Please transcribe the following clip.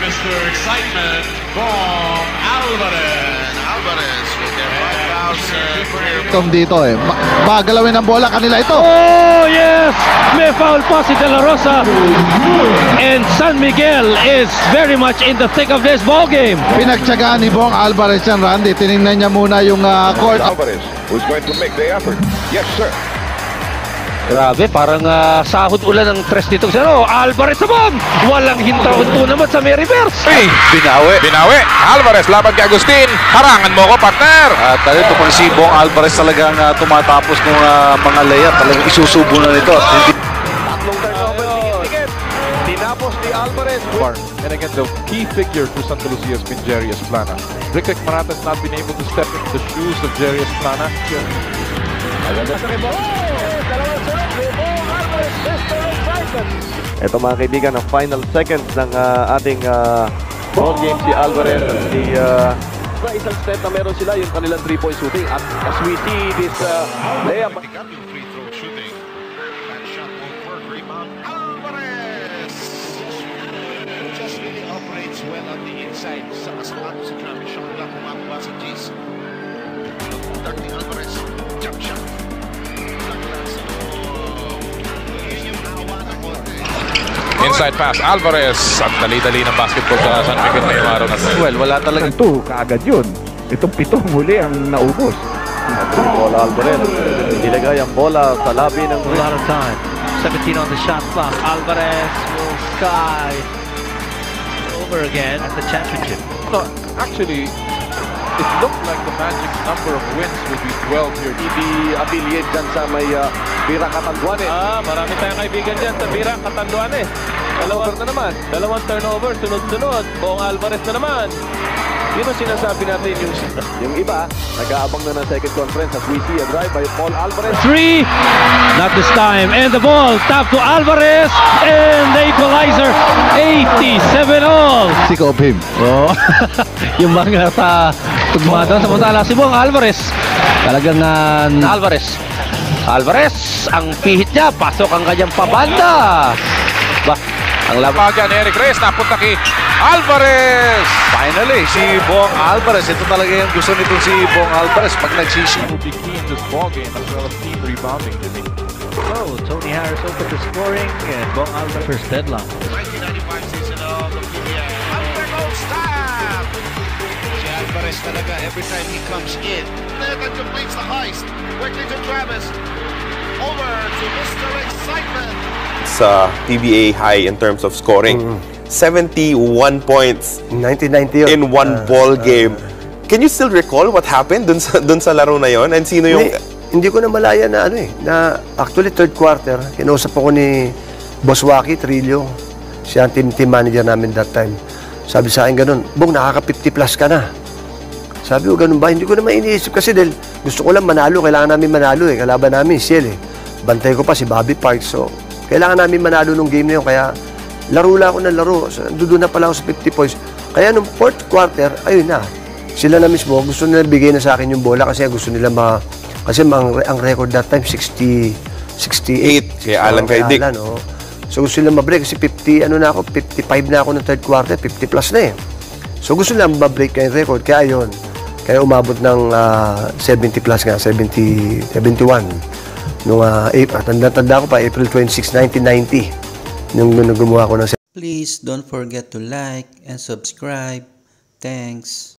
Mr. Excitement, Bong Alvarez. Alvarez will get 5,000. Tom dito magalawin ang bola kanila ito. Oh yes, may foul pa si De La Rosa, and San Miguel is very much in the thick of this ball game. Pinagtyagaan ni Bong Alvarez yan, Randy. Tinignan niya muna yung court. Alvarez was going to make the effort. Yes, sir. Grabe, parang sahod ulan ng tres dito. Alvarez naman, walang hinta-hunto naman sa may reverse. Hey, binawi. Alvarez laban kay Agustin. Harangan mo ko, partner. At ito pang si Bong Alvarez talagang tumatapos ng mga layup. Talagang isusubo na nito. Tatlong turnover, tingin-tingin. Tinapos ni Alvarez. And again, the key figure for Santa Lucia has been Jerry Esplana. Rick Marata has not been able to step into the shoes of Jerry Esplana. Ito mga kaibigan, ang final seconds ng ating ball game. Si Alvarez at isang step na meron sila yung kanilang 3-point shooting. At as we see this layup, Free throw shooting. That shot won't work. Rebound. Alvarez. Just really operates well on the inside. Sa kasabato sa traffic shot lang kumakuha sa G's. Contact ni Alvarez. Jump shot. Inside pass, Alvarez. Ang dali-dali ng basketball sa San Miguel ngayong araw na ito. Well, wala talagang Ito, kaagad yun. Itong pitong huli ang naubos. bola Alvarez. Nilagay ang bola sa labi ng A lot of time. 17 on the shot clock. Alvarez will sky over again at the championship. no, actually, it looked like the magic number of wins would be 12 here. affiliate dyan sa may Bira Katanduan Marami tayong kaibigan dyan sa Bira Katanduan Dalawang turnover, sunod-sunod. Bong Alvarez na naman. Yun ang sinasabi natin, yung iba, nag-aabang na ng second conference as we see a drive by Paul Alvarez. Three, not this time. And the ball tapped to Alvarez, and the equalizer, 87 all. Sick of him. Yung mga tugma doon, samantala si Bong Alvarez. Talagang Alvarez, ang pihit niya, pasok ang kanyang pabanda. Ang Labagan ni Eric Reyes, napunta kay Alvarez. finally, si Bong Alvarez. Ito talaga yung gusto nito si Bong Alvarez pag nagsisi. Will be key in this ball game as well as team rebounding. Tony Harris opened the scoring, and Bong Alvarez first deadline. 1995 season of the PBA. Alvarez stab! Si Alvarez talaga, every time he comes in, that completes the heist. Quickly to Travis. Over to Mr. Excitement. Sa PBA high in terms of scoring. 71 points 1990 in one ball game. Can you still recall what happened dun sa laro na yon? And sino yung... Hindi ko na malaya na na actually third quarter, kinausap ako ni Boss Waki Trillo. Siya ang team manager namin that time. Sabi sa akin ganun, Bong, nakaka-50 plus ka na. Sabi ko, ganun ba? Hindi ko naman iniisip kasi dahil gusto ko lang manalo. Kailangan namin manalo Kalaban namin, Ciel Bantay ko pa si Bobby Parks. So, kailangan namin manalo nung game na yun. Kaya, laro lang ako ng laro. So, doon na pala ako sa 50 points. Kaya nung fourth quarter, ayun na. Sila na mismo, gusto nila bigay na sa akin yung bola kasi gusto nila kasi ang record that time, 68. Kaya Alan kay Dick. So, gusto nila ma-break kasi 55 na ako ng third quarter, 50 plus na So, gusto nila ma-break yung record. Kaya yun. Kaya umabot ng 70 plus nga, 71. Nung tanda ko pa, April 26, 1990. Nung gumawa ko ng... Please don't forget to like and subscribe. Thanks.